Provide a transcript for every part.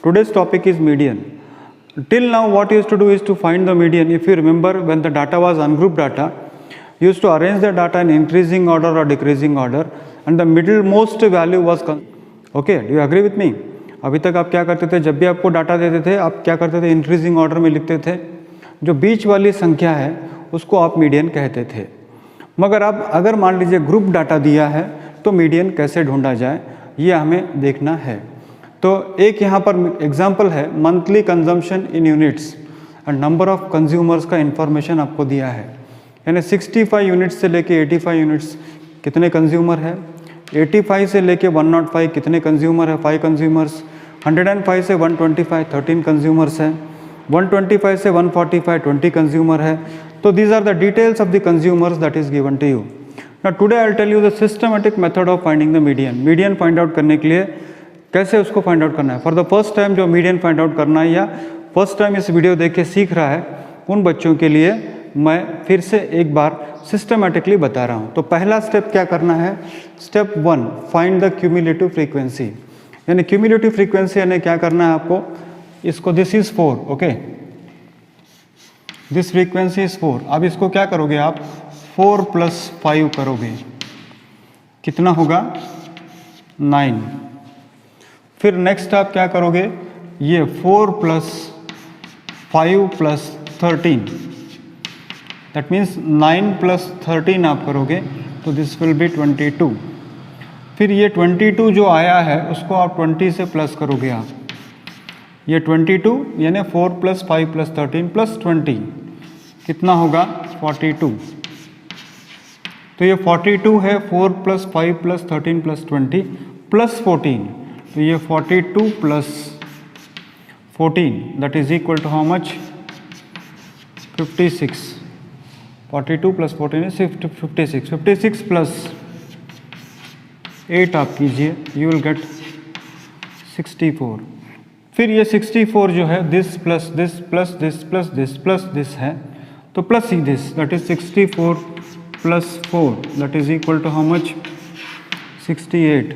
Today's topic is median. Till now what you used to do is to find the median. If you remember, when the data was ungrouped data, you used to arrange the data in increasing order or decreasing order, and the middlemost value was okay. Do you agree with me? अभी तक आप क्या करते थे, जब भी आपको data देते थे आप क्या करते थे, इंक्रीजिंग ऑर्डर में लिखते थे, जो बीच वाली संख्या है उसको आप मीडियन कहते थे। मगर अब अगर मान लीजिए ग्रुप डाटा दिया है तो मीडियन कैसे ढूंढा जाए ये हमें देखना है। तो एक यहाँ पर एग्जांपल है, monthly consumption in units and number of consumers का इंफॉर्मेशन आपको दिया है, यानी 65 यूनिट्स से लेके 85 यूनिट्स कितने कंज्यूमर है, 85 से लेके 105 कितने कंज्यूमर है, 5 कंज्यूमर्स, 105 से 125 13 कंज्यूमर्स है, 125 से 145 20 कंज्यूमर है। तो these are the details of the consumers that is given to you. Now today I will tell you the systematic method of finding the median. Median find out करने के लिए कैसे उसको फाइंड आउट करना है। For the first time जो median find out करना है या फर्स्ट टाइम इस वीडियो देख के सीख रहा है, उन बच्चों के लिए मैं फिर से एक बार सिस्टमैटिकली बता रहा हूँ। तो पहला स्टेप क्या करना है, step 1 find the cumulative frequency. यानी क्यूमुलेटिव फ्रीक्वेंसी यानी क्या करना है आपको, इसको this is 4, okay, this frequency is 4। अब इसको क्या करोगे आप, 4 + 5 करोगे, कितना होगा 9। फिर नेक्स्ट आप क्या करोगे, ये 4 + 5 + 13, दैट मीन्स 9 + 13 आप करोगे तो दिस विल बी 22। फिर ये 22 जो आया है उसको आप 20 से प्लस करोगे आप, ये 22 यानी 4 + 5 + 13 + 20 कितना होगा 42। तो ये 42 है, 4 + 5 + 13 + 20 + 14, तो ये 42 + 14 that is equal to how much, 56। 42 + 14 is 56। 56 + 8 आप कीजिए, यू विल गेट 64। फिर ये 64 जो है this plus this plus this plus this plus this है, तो प्लस ही this that is 64 + 4 that is equal to how much, 68।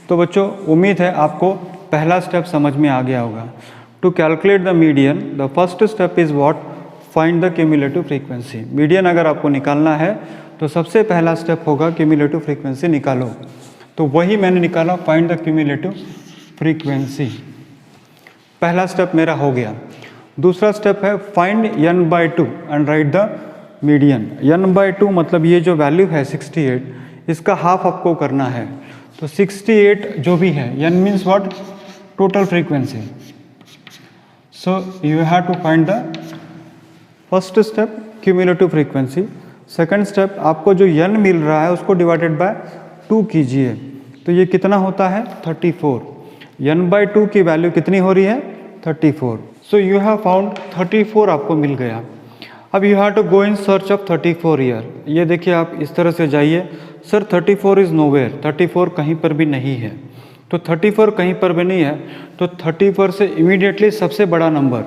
तो बच्चों उम्मीद है आपको पहला स्टेप समझ में आ गया होगा। To calculate the median the first step is what, find the cumulative frequency. Median अगर आपको निकालना है तो सबसे पहला स्टेप होगा क्यूमुलेटिव फ्रीक्वेंसी निकालो। तो वही मैंने निकाला, फाइंड द क्यूमुलेटिव फ्रीक्वेंसी। पहला स्टेप मेरा हो गया। दूसरा स्टेप है find n/2 and right the median. n/2 मतलब ये जो वैल्यू है 68, इसका हाफ आपको करना है। तो 68 जो भी है, n means what, total frequency. So you have to find the first step cumulative frequency. Second step आपको जो n मिल रहा है उसको डिवाइडेड बाय 2 कीजिए, तो ये कितना होता है 34। n/2 की वैल्यू कितनी हो रही है 34। सो यू हैव फाउंड 34 आपको मिल गया। अब you have to go in search of 34 year. ये देखिए आप इस तरह से जाइए, सर 34 इज़ नोवेयर, 34 कहीं पर भी नहीं है। तो 34 कहीं पर भी नहीं है तो 34 से इमीडिएटली सबसे बड़ा नंबर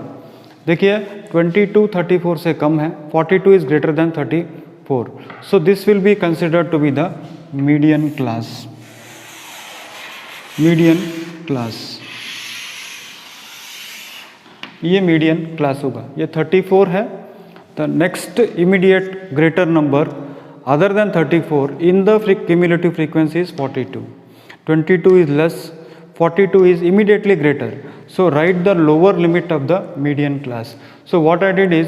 देखिए 22 34 से कम है, 42 is greater than 34। So this will be considered to be the median class. Median class, ये मीडियन क्लास होगा। ये 34 है, the next immediate greater number other than 34 in the cumulative frequency is 42। 22 is less, 42 is immediately greater. So write the lower limit of the median class. So what I did is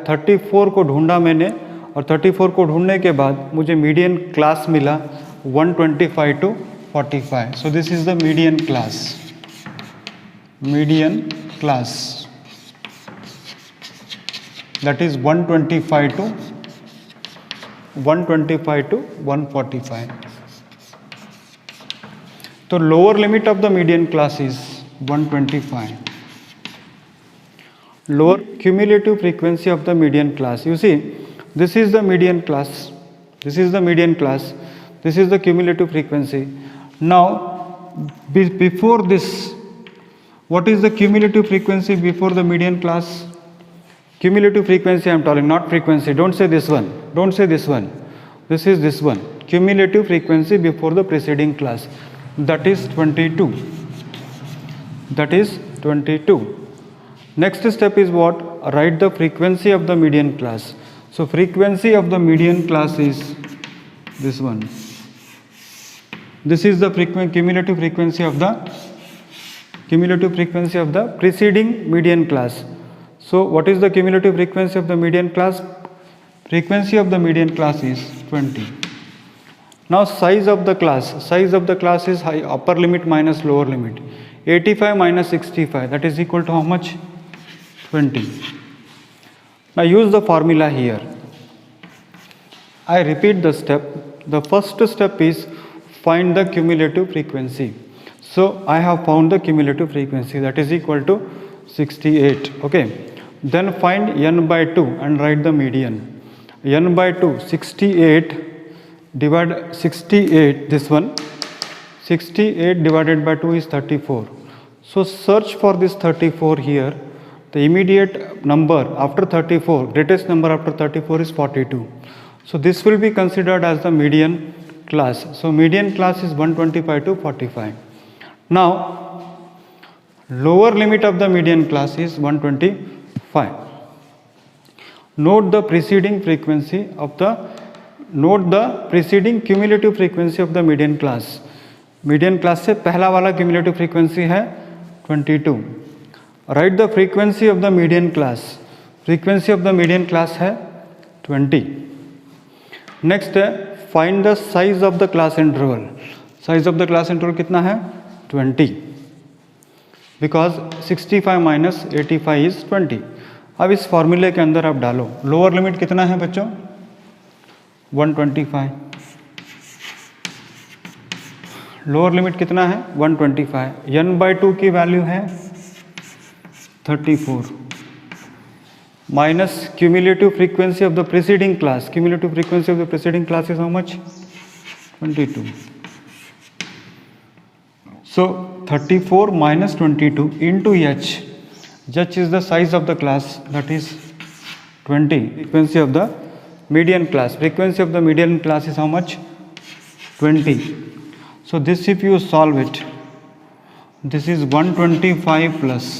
34 को ढूंढा मैंने, और 34 को ढूंढने के बाद मुझे median class मिला 125 to 45. So this is the median class. Median class, that is 125 to 145. So lower limit of the median class is 125. Lower cumulative frequency of the median class. You see, this is the median class. This is the median class. This is the cumulative frequency. Now, before this, what is the cumulative frequency before the median class? Cumulative frequency I am telling, not frequency. Don't say this one. Don't say this one. This is this one. Cumulative frequency before the preceding class. That is 22. That is 22. Next step is what? Write the frequency of the median class. So frequency of the median class is this one. This is the cumulative frequency of the preceding median class. So what is the cumulative frequency of the median class? Frequency of the median class is 20. Now size of the class is upper limit minus lower limit. 85 minus 65, that is equal to how much? 20. Now use the formula here. I repeat the step. The first step is find the cumulative frequency. So I have found the cumulative frequency, that is equal to 68. Okay. Then find n by 2 and write the median. N by 2, 68 divide 68, this one. 68 divided by 2 is 34. So search for this 34 here. The immediate number after 34, greatest number after 34 is 42. So this will be considered as the median class. So median class is 125 to 45. Now lower limit of the median class is 125. Note the preceding cumulative frequency of the median class. Median class से पहला वाला cumulative frequency है 22. Write the frequency of the median class. Frequency of the median class है 20. Next है find the size of the class interval. Size of the class interval कितना है? 20. Because 65 minus 85 is 20. अब इस फॉर्मूले के अंदर आप डालो. लोअर लिमिट कितना है बच्चों? 125. लोअर लिमिट कितना है? 125. n by 2 की वैल्यू है 34 minus cumulative frequency of the preceding class. Cumulative frequency of the preceding class is how much? 22. So 34 minus 22 into h. H is the size of the class, that is 20. Frequency of the median class. Frequency of the median class is how much? 20. So this, if you solve it, this is 125 plus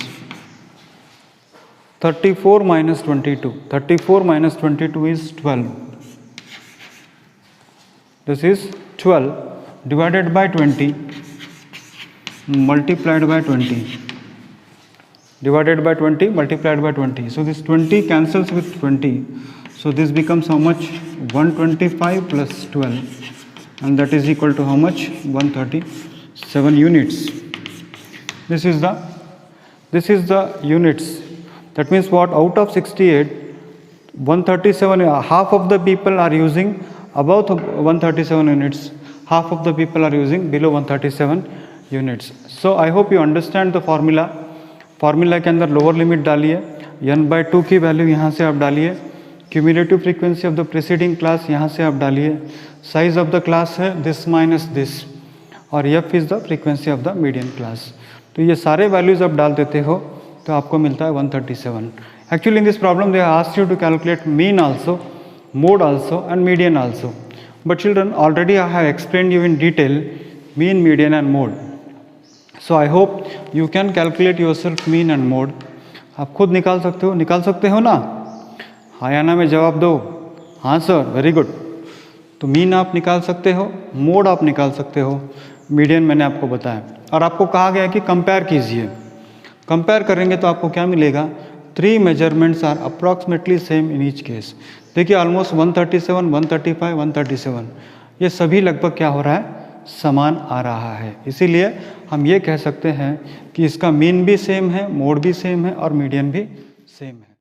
34 minus 22. 34 minus 22 is 12. This is 12 divided by 20 multiplied by 20. Divided by 20 multiplied by 20. So this 20 cancels with 20. So this becomes how much? 125 plus 12. And that is equal to how much? 137 units. This is the units. That means what? Out of 68, 137, half of the people are using above 137 units. Half of the people are using below 137 units. So I hope you understand the formula. Formula के अंदर lower limit डालिए, n by 2 की value यहाँ से आप डालिए, cumulative frequency of the preceding class यहाँ से आप डालिए, साइज ऑफ द क्लास है दिस माइनस दिस, और f is the frequency of the median class. तो ये सारे वैल्यूज़ आप डाल देते हो तो आपको मिलता है 137. Actually in this problem they asked you to calculate mean also, mode also and median also. But children already I have explained you in detail mean, median and mode. So I hope you can calculate yourself mean and mode. आप खुद निकाल सकते हो ना? हाँ या ना में जवाब दो. हाँ सर, वेरी गुड. तो मीन आप निकाल सकते हो, मोड आप निकाल सकते हो, मीडियन मैंने आपको बताया. और आपको कहा गया कि कंपेयर कीजिए. कंपेयर करेंगे तो आपको क्या मिलेगा? 3 measurements are approximately same in each case. देखिए ऑलमोस्ट 137, 135, 137 ये सभी लगभग क्या हो रहा है? समान आ रहा है. इसीलिए हम ये कह सकते हैं कि इसका मीन भी सेम है, मोड भी सेम है और मीडियन भी सेम है.